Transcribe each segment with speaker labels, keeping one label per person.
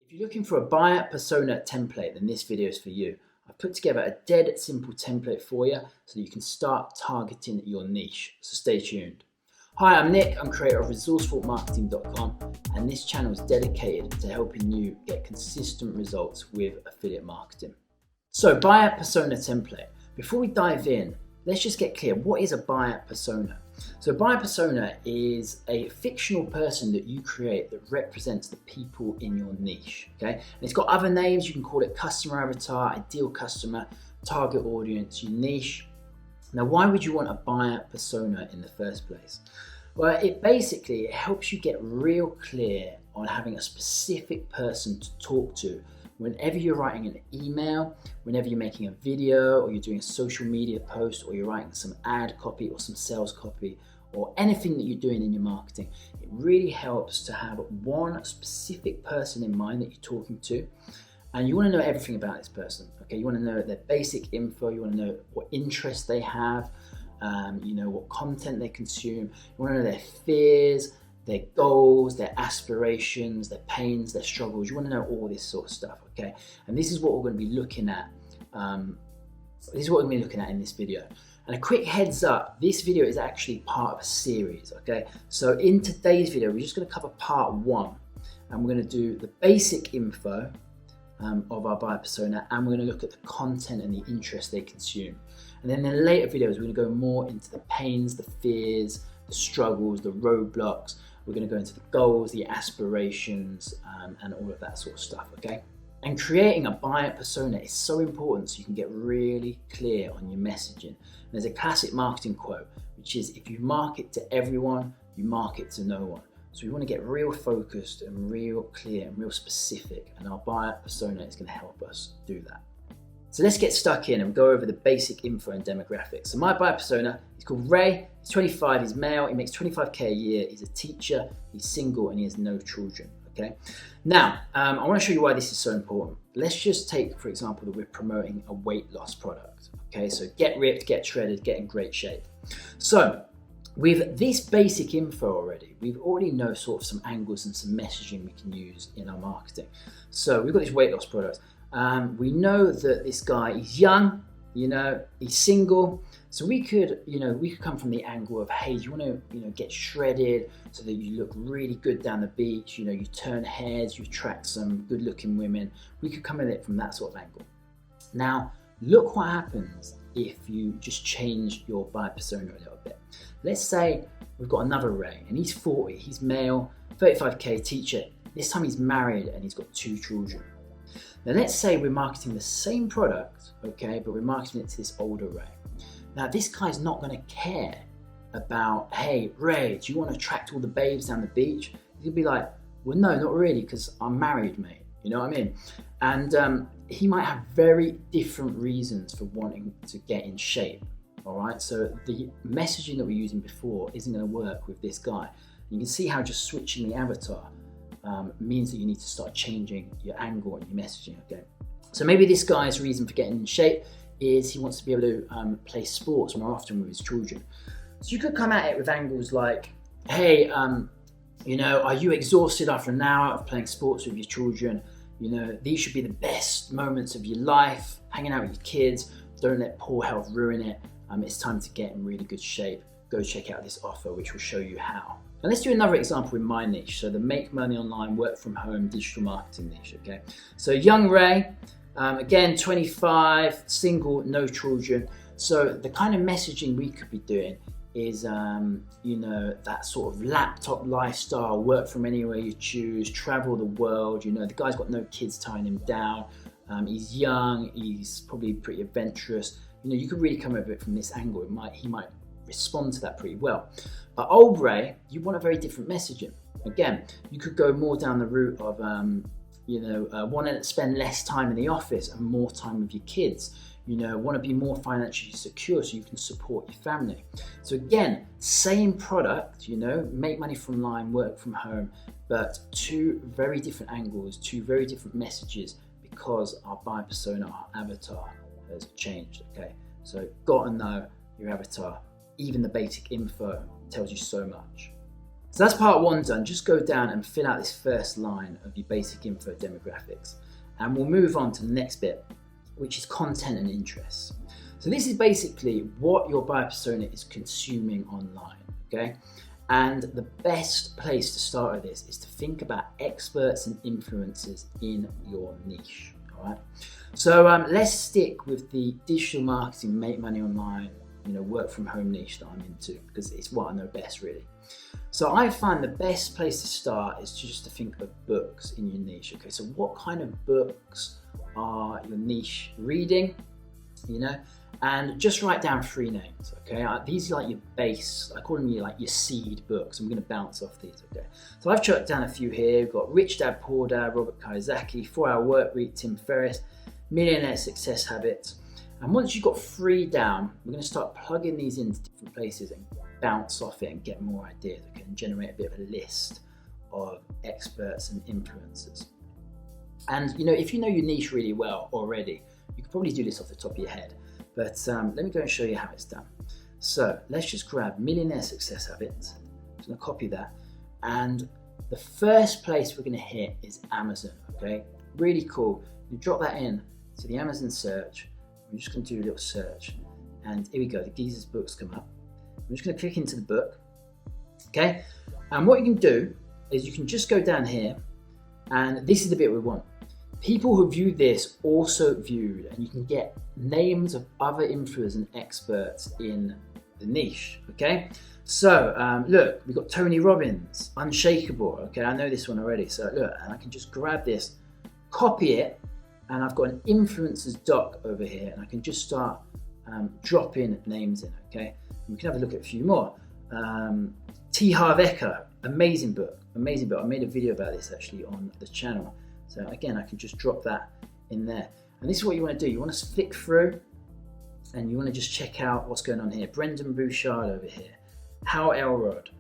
Speaker 1: If you're looking for a buyer persona template, then this video is for you. I've put together a dead simple template for you so that you can start targeting your niche. So stay tuned. Hi, I'm Nick. I'm creator of resourcefulmarketing.com, and this channel is dedicated to helping you get consistent results with affiliate marketing. So buyer persona template. Before we dive in, let's just get clear. What is a buyer persona? So a buyer persona is a fictional person that you create that represents the people in your niche, okay? And it's got other names. You can call it customer avatar, ideal customer, target audience, your niche. Now, why would you want a buyer persona in the first place? Well, it helps you get real clear on having a specific person to talk to whenever you're writing an email, whenever you're making a video, or you're doing a social media post, or you're writing some ad copy or some sales copy, or anything that you're doing in your marketing. It really helps to have one specific person in mind that you're talking to, and you want to know everything about this person. Okay, you want to know their basic info, you want to know what interests they have, what content they consume, you want to know their fears, their goals, their aspirations, their pains, their struggles. You want to know all this sort of stuff, okay? And this is what we're going to be looking at. In this video. And a quick heads up, this video is actually part of a series, okay? So in today's video, we're just going to cover part one, and we're going to do the basic info of our buyer persona, and we're going to look at the content and the interest they consume. And then in the later videos, we're going to go more into the pains, the fears, the struggles, the roadblocks. We're going to go into the goals, the aspirations, and all of that sort of stuff, okay? And creating a buyer persona is so important so you can get really clear on your messaging. And there's a classic marketing quote, which is, if you market to everyone, you market to no one. So we want to get real focused and real clear and real specific, and our buyer persona is going to help us do that. So let's get stuck in and go over the basic info and demographics. So my buyer persona is called Ray. He's 25, he's male, he makes 25k a year, he's a teacher, he's single, and he has no children, okay? Now, I want to show you why this is so important. Let's just take, for example, that we're promoting a weight loss product, okay? So get ripped, get shredded, get in great shape. So with this basic info already, we already know sort of some angles and some messaging we can use in our marketing. So we've got this weight loss product. We know that this guy is young, he's single. So we could come from the angle of, hey, do you want to, get shredded so that you look really good down the beach? You turn heads, you attract some good looking women. We could come at it from that sort of angle. Now, look what happens if you just change your buyer persona a little bit. Let's say we've got another Ray, and he's 40, he's male, 35k teacher. This time he's married and he's got 2 children. Now let's say we're marketing the same product, okay, but we're marketing it to this older Ray. Now this guy's not going to care about, hey, Ray, do you want to attract all the babes down the beach? He'll be like, well, no, not really, because I'm married, mate. You know what I mean? And he might have very different reasons for wanting to get in shape, all right? So the messaging that we're using before isn't going to work with this guy. You can see how just switching the avatar means that you need to start changing your angle and your messaging, okay? So maybe this guy's reason for getting in shape is he wants to be able to play sports more often with his children. So you could come at it with angles like, hey, are you exhausted after an hour of playing sports with your children? These should be the best moments of your life, hanging out with your kids. Don't let poor health ruin it. It's time to get in really good shape. Go check out this offer, which will show you how. And let's do another example in my niche. So the make money online, work from home, digital marketing niche, okay? So young Ray, again, 25, single, no children. So the kind of messaging we could be doing is, that sort of laptop lifestyle, work from anywhere you choose, travel the world. The guy's got no kids tying him down. He's young, he's probably pretty adventurous. You could really come at it from this angle. He might respond to that pretty well. But old Ray, you want a very different messaging. Again, you could go more down the route of, want to spend less time in the office and more time with your kids. Want to be more financially secure so you can support your family. So again, same product, make money from online, work from home, but 2 very different angles, 2 very different messages, because our buyer persona, our avatar has changed, okay? So got to know your avatar. Even the basic info tells you so much. So that's part one done. Just go down and fill out this first line of your basic info demographics. And we'll move on to the next bit, which is content and interests. So this is basically what your buyer persona is consuming online, okay? And the best place to start with this is to think about experts and influencers in your niche, all right? So let's stick with the digital marketing, make money online, work from home niche that I'm into, because it's what I know best, really. So I find the best place to start is just to think of books in your niche. Okay, so what kind of books are your niche reading? And just write down 3 names. Okay, these are like your base. I call them your seed books. I'm going to bounce off these. Okay, so I've jotted down a few here. We've got Rich Dad Poor Dad, Robert Kiyosaki, 4-Hour Workweek, Tim Ferriss, Millionaire Success Habits. And once you've got 3 down, we're going to start plugging these into different places and bounce off it and get more ideas, okay, and generate a bit of a list of experts and influencers. And if you know your niche really well already, you could probably do this off the top of your head. But let me go and show you how it's done. So let's just grab Millionaire Success Habits. I'm going to copy that. And the first place we're going to hit is Amazon, okay? Really cool. You drop that in to the Amazon search. I'm just going to do a little search. And here we go, the Geezer's books come up. I'm just going to click into the book, okay? And what you can do is you can just go down here, and this is the bit we want. People who viewed this also viewed, and you can get names of other influencers and experts in the niche, okay? So look, we've got Tony Robbins, Unshakable, okay? I know this one already. So look, and I can just grab this, copy it, and I've got an influencers doc over here, and I can just start dropping names in, okay? And we can have a look at a few more. T. Harv Eker, amazing book. I made a video about this actually on the channel. So again, I can just drop that in there. And this is what you want to do. You want to flick through and you want to just check out what's going on here. Brendan Bouchard over here, Hal Elrod,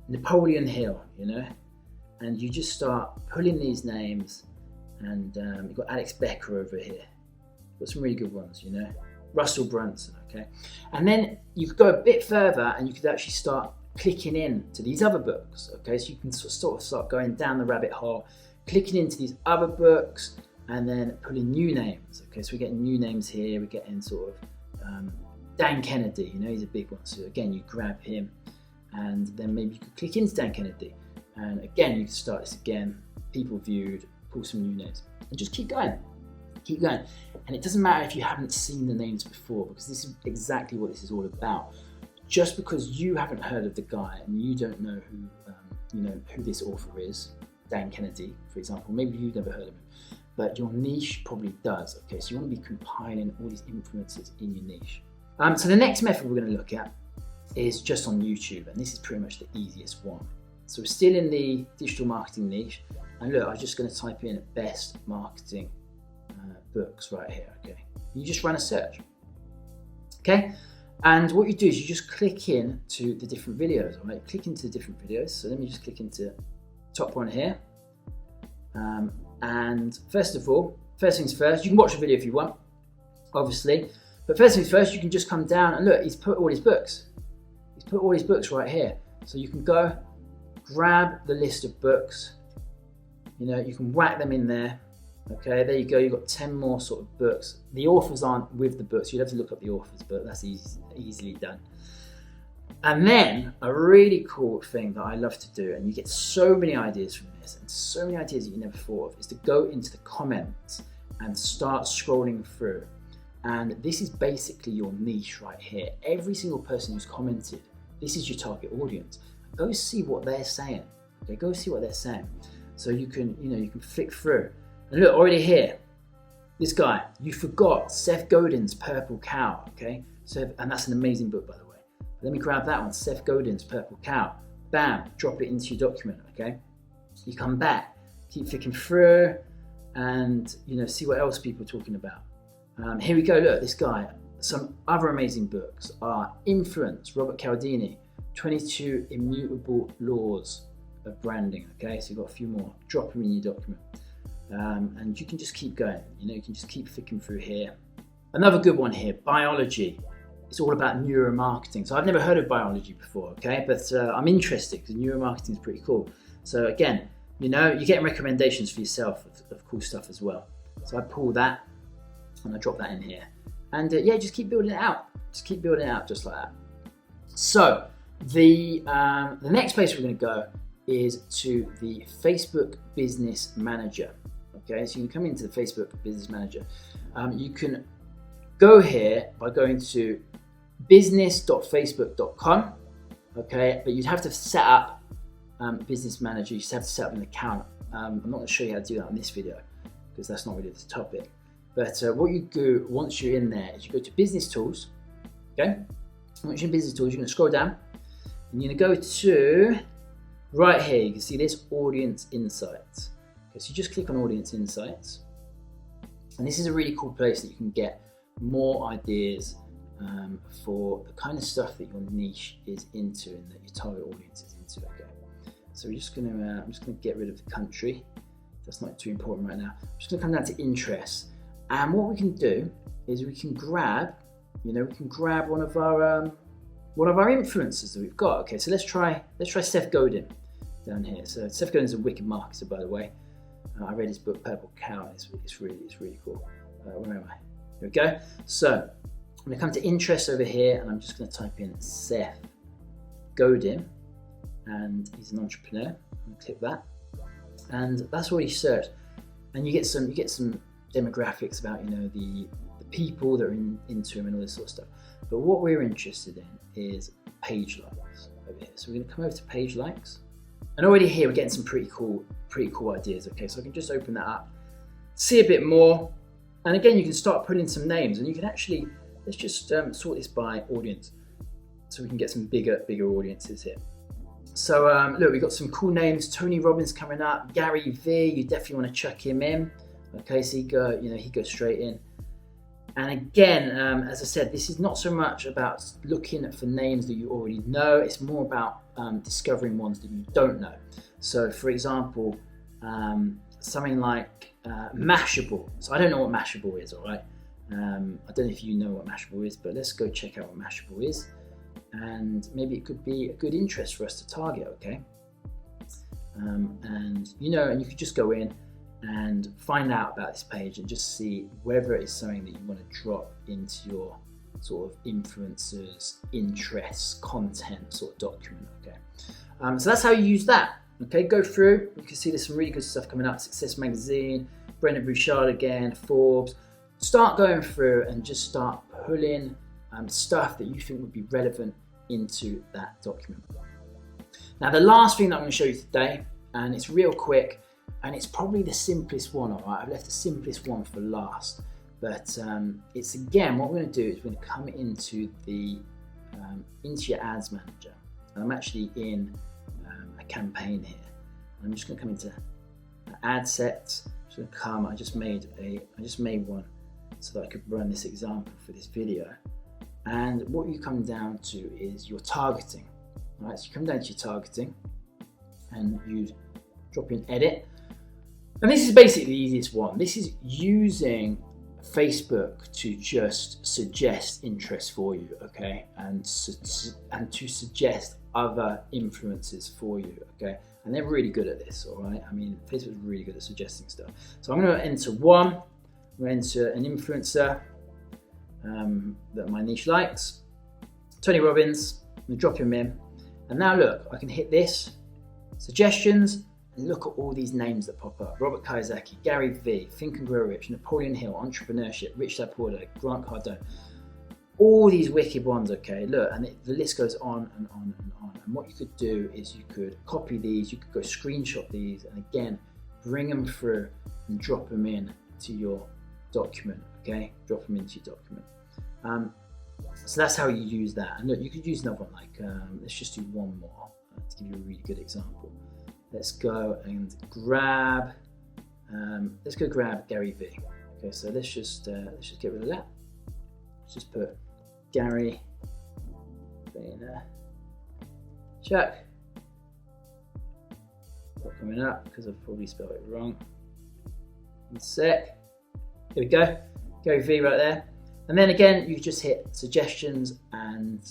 Speaker 1: Napoleon Hill, and you just start pulling these names. And you've got Alex Becker over here. Got some really good ones, Russell Brunson, okay? And then you could go a bit further and you could actually start clicking in to these other books, okay? So you can sort of start going down the rabbit hole, clicking into these other books and then pulling new names, okay? So we're getting new names here. We're getting sort of Dan Kennedy, he's a big one. So again, you grab him and then maybe you could click into Dan Kennedy. And again, you can start this again, people viewed, pull some new names and just keep going. And it doesn't matter if you haven't seen the names before, because this is exactly what this is all about. Just because you haven't heard of the guy and you don't know who this author is, Dan Kennedy, for example, maybe you've never heard of him, but your niche probably does, okay? So you want to be compiling all these influencers in your niche. So the next method we're going to look at is just on YouTube, and this is pretty much the easiest one. So we're still in the digital marketing niche, and look, I'm just going to type in best marketing books right here, okay? You just run a search, okay? And what you do is you just click in to the different videos, all right? Click into the different videos. So let me just click into top one here. And first of all, first things first, you can watch the video if you want, obviously. But first things first, you can just come down and look, he's put all his books. He's put all his books right here. So you can go, grab the list of books. You can whack them in there. Okay, there you go. You've got 10 more sort of books. The authors aren't with the books. You'd have to look up the authors, but that's easily done. And then a really cool thing that I love to do, and you get so many ideas from this, and so many ideas that you never thought of, is to go into the comments and start scrolling through. And this is basically your niche right here. Every single person who's commented, this is your target audience. Go see what they're saying. Okay, go see what they're saying. So you can flick through. And look, already here, this guy, you forgot Seth Godin's Purple Cow, okay? So, and that's an amazing book, by the way. Let me grab that one, Seth Godin's Purple Cow. Bam, drop it into your document, okay? You come back, keep flicking through, and see what else people are talking about. Here we go, look, this guy. Some other amazing books are Influence, Robert Cialdini, 22 Immutable Laws of Branding, okay? So you've got a few more. Drop them in your document. And you can just keep going, you can just keep flicking through here. Another good one here, Biology, it's all about neuromarketing. So I've never heard of biology before, okay? But I'm interested because neuromarketing is pretty cool. So again, you know, you're getting recommendations for yourself of cool stuff as well. So I pull that and I drop that in here. And yeah, just keep building it out. Just keep building it out just like that. So the next place we're going to go is to the Facebook Business Manager. Okay, so you can come into the Facebook Business Manager. You can go here by going to business.facebook.com. Okay, but you'd have to set up Business Manager. You just have to set up an account. I'm not going to show you how to do that in this video because that's not really the topic. But what you do once you're in there is you go to Business Tools. Okay, once you're in Business Tools, you're going to scroll down and you're going to go to right here. You can see this Audience Insights. Okay, so you just click on Audience Insights, and this is a really cool place that you can get more ideas for the kind of stuff that your niche is into and that your target audience is into. Okay, so we're just going to I'm just going to get rid of the country. That's not too important right now. I'm just going to come down to interests. And what we can do is we can grab, you know, we can grab one of our influencers that we've got. Okay, so let's try Seth Godin down here. So Seth Godin's a wicked marketer, by the way. I read his book Purple Cow. It's really cool. Where am I? Here we go. So I'm going to come to interest over here, and I'm just going to type in Seth Godin, and he's an entrepreneur. I'm going to click that, and that's what he searched. And you get some demographics about, you know, the people that are into him and all this sort of stuff. But what we're interested in is page likes over here. So we're going to come over to page likes, and already here we're getting some pretty cool ideas. Okay, so I can just open that up, see a bit more, and again you can start putting some names, and you can actually, let's just sort this by audience so we can get some bigger audiences here. So look, we've got some cool names. Tony Robbins coming up, Gary Vee, you definitely want to chuck him in. Okay, so he goes straight in. And again, as I said, this is not so much about looking for names that you already know. It's more about discovering ones that you don't know. So, for example, something like Mashable. So I don't know what Mashable is, all right? I don't know if you know what Mashable is, but let's go check out what Mashable is. And maybe it could be a good interest for us to target, okay? And you know, and you could just go in and find out about this page and just see whether it's something that you want to drop into your sort of influencers, interests, content sort of document, okay? So that's how you use that, okay? Go through, you can see there's some really good stuff coming up. Success Magazine, Brendan Bouchard again, Forbes. Start going through and just start pulling stuff that you think would be relevant into that document. Now, the last thing that I'm going to show you today, and it's real quick, and it's probably the simplest one, all right? I've left the simplest one for last, but it's again, what we're going to do is we're going to come into your ads manager, and I'm actually in a campaign here. I'm just going to come into ad sets. I just made one so that I could run this example for this video. And what you come down to is your targeting. All right, so you come down to your targeting, and you drop in edit. And this is basically the easiest one. This is using Facebook to just suggest interest for you, okay? And to suggest other influencers for you, okay? And they're really good at this, all right? I mean, Facebook's really good at suggesting stuff. So I'm gonna enter one. I'm gonna enter an influencer that my niche likes. Tony Robbins, I'm gonna drop him in. And now look, I can hit this, suggestions, and look at all these names that pop up. Robert Kiyosaki, Gary Vee, Think and Grow Rich, Napoleon Hill, Entrepreneurship, Rich Dad Poor Dad, Grant Cardone. All these wicked ones, okay? Look, and the list goes on and on and on. And what you could do is you could copy these, you could go screenshot these, and again, bring them through and drop them in to your document, okay? Drop them into your document. So that's how you use that. And look, you could use another one, like, let's just do one more to give you a really good example. Let's go and grab, Gary Vee. Okay, so let's just get rid of that. Let's just put Gary Vaynerchuk. Not coming up because I've probably spelled it wrong. One sec. Here we go. Gary Vee right there. And then again, you just hit suggestions, and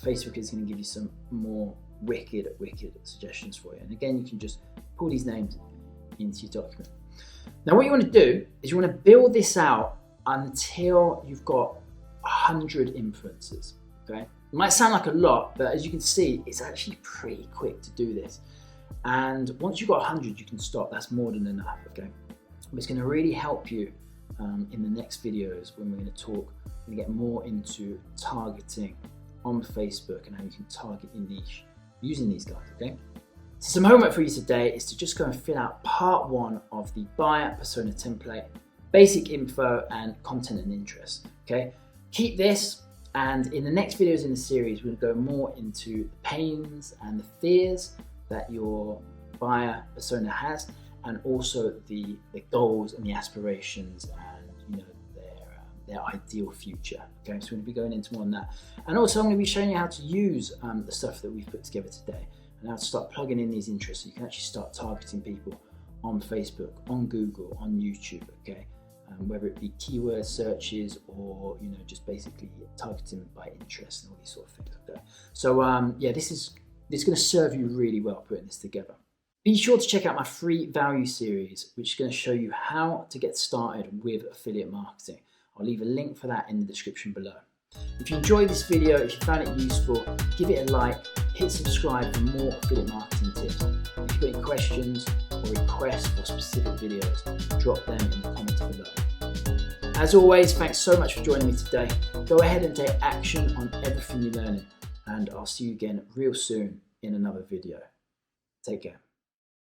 Speaker 1: Facebook is going to give you some more wicked suggestions for you. And again, you can just pull these names into your document. Now, what you want to do is you want to build this out until you've got 100 influencers. Okay, it might sound like a lot, but as you can see, it's actually pretty quick to do this. And once you've got 100, you can stop. That's more than enough. Okay, but it's going to really help you in the next videos when we're going to get more into targeting on Facebook and how you can target your niche using these guys. Okay, so some homework for you today is to just go and fill out part 1 of the buyer persona template, basic info and content and interest. Okay, keep this, and in the next videos in the series, we're going to go more into the pains and the fears that your buyer persona has, and also the goals and the aspirations and their ideal future. Okay, so we're going to be going into more on that, and also I'm going to be showing you how to use the stuff that we've put together today, and how to start plugging in these interests so you can actually start targeting people on Facebook, on Google, on YouTube. Okay, whether it be keyword searches or just basically targeting by interest and all these sort of things. Okay, so yeah, this is going to serve you really well putting this together. Be sure to check out my free value series, which is going to show you how to get started with affiliate marketing. I'll leave a link for that in the description below. If you enjoyed this video, if you found it useful, give it a like, hit subscribe for more affiliate marketing tips. If you've got any questions or requests for specific videos, drop them in the comments below. As always, thanks so much for joining me today. Go ahead and take action on everything you're learning, and I'll see you again real soon in another video. Take care.